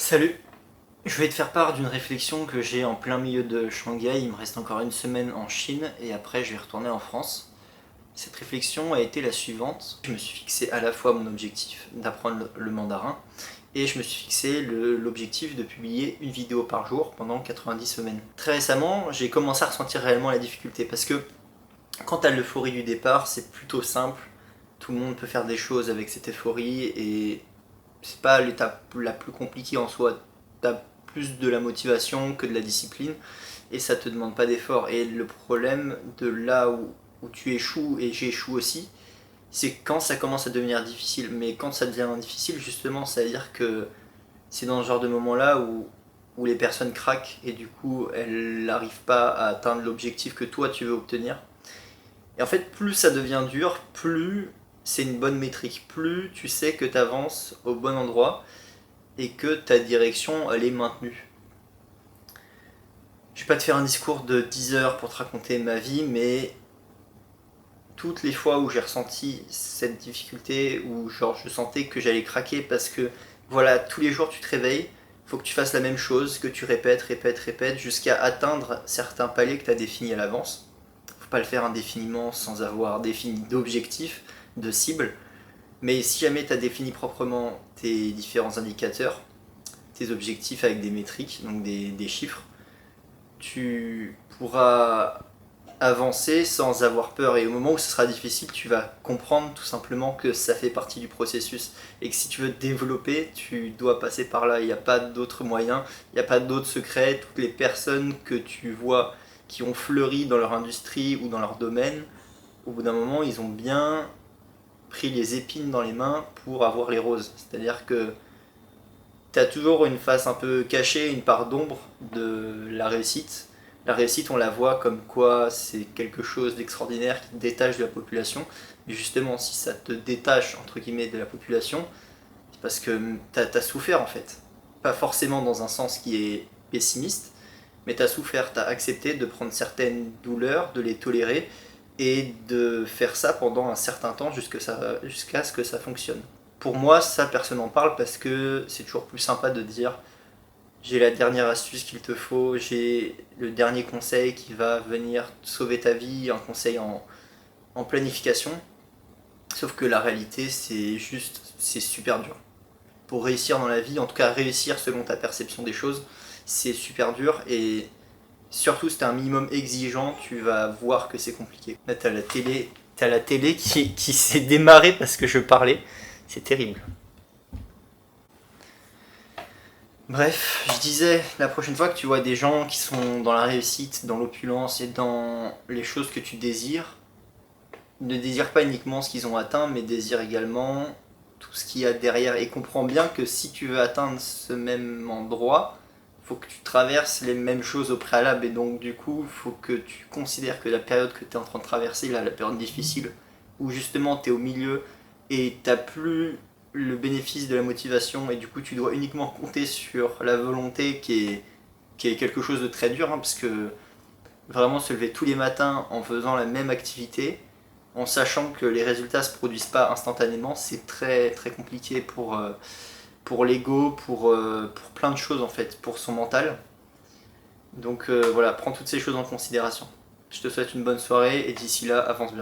Salut, je vais te faire part d'une réflexion que j'ai en plein milieu de Shanghai. Il me reste encore une semaine en Chine et après je vais retourner en France. Cette réflexion a été la suivante. Je me suis fixé à la fois mon objectif d'apprendre le mandarin et je me suis fixé l'objectif de publier une vidéo par jour pendant 90 semaines. Très récemment, j'ai commencé à ressentir réellement la difficulté parce que quand tu as l'euphorie du départ, c'est plutôt simple. Tout le monde peut faire des choses avec cette euphorie et c'est pas l'étape la plus compliquée en soi. T'as plus de la motivation que de la discipline et ça te demande pas d'effort. Et le problème de là où tu échoues et j'échoue aussi, c'est quand ça commence à devenir difficile. Mais quand ça devient difficile, justement, ça veut dire que c'est dans ce genre de moment-là où les personnes craquent et du coup elles n'arrivent pas à atteindre l'objectif que toi tu veux obtenir. Et en fait, plus ça devient dur, plus c'est une bonne métrique, plus tu sais que tu avances au bon endroit et que ta direction elle est maintenue. Je vais pas te faire un discours de 10 heures pour te raconter ma vie, mais toutes les fois où j'ai ressenti cette difficulté, où genre je sentais que j'allais craquer parce que voilà, tous les jours tu te réveilles, il faut que tu fasses la même chose, que tu répètes, répètes, répètes, jusqu'à atteindre certains paliers que tu as définis à l'avance. Faut pas le faire indéfiniment sans avoir défini d'objectifs, de cibles. Mais si jamais tu as défini proprement tes différents indicateurs, tes objectifs avec des métriques, donc des chiffres, tu pourras avancer sans avoir peur. Et au moment où ce sera difficile, tu vas comprendre tout simplement que ça fait partie du processus. Et que si tu veux te développer, tu dois passer par là. Il n'y a pas d'autre moyen, il n'y a pas d'autre secret. Toutes les personnes que tu vois qui ont fleuri dans leur industrie ou dans leur domaine, au bout d'un moment, ils ont bien pris les épines dans les mains pour avoir les roses. C'est-à-dire que tu as toujours une face un peu cachée, une part d'ombre de la réussite. La réussite, on la voit comme quoi c'est quelque chose d'extraordinaire qui te détache de la population. Mais justement, si ça te détache, entre guillemets, de la population, c'est parce que tu as souffert en fait. Pas forcément dans un sens qui est pessimiste, mais tu as souffert, tu as accepté de prendre certaines douleurs, de les tolérer et de faire ça pendant un certain temps jusqu'à ce que ça fonctionne. Pour moi, ça, personne n'en parle parce que c'est toujours plus sympa de dire j'ai la dernière astuce qu'il te faut, j'ai le dernier conseil qui va venir sauver ta vie, un conseil en planification. Sauf que la réalité, c'est super dur. Pour réussir dans la vie, en tout cas réussir selon ta perception des choses, c'est super dur et surtout si t'es un minimum exigeant, tu vas voir que c'est compliqué. Là, t'as la télé qui s'est démarrée parce que je parlais. C'est terrible. Bref, je disais, la prochaine fois que tu vois des gens qui sont dans la réussite, dans l'opulence et dans les choses que tu désires, ne désire pas uniquement ce qu'ils ont atteint, mais désire également tout ce qu'il y a derrière. Et comprends bien que si tu veux atteindre ce même endroit, il faut que tu traverses les mêmes choses au préalable. Et donc du coup, il faut que tu considères que la période que tu es en train de traverser, là, la période difficile, où justement tu es au milieu et tu n'as plus le bénéfice de la motivation, et du coup tu dois uniquement compter sur la volonté qui est quelque chose de très dur, hein, parce que vraiment se lever tous les matins en faisant la même activité, en sachant que les résultats ne se produisent pas instantanément, c'est très très compliqué pour l'ego, pour plein de choses en fait, pour son mental. Donc voilà, prends toutes ces choses en considération. Je te souhaite une bonne soirée et d'ici là, avance bien.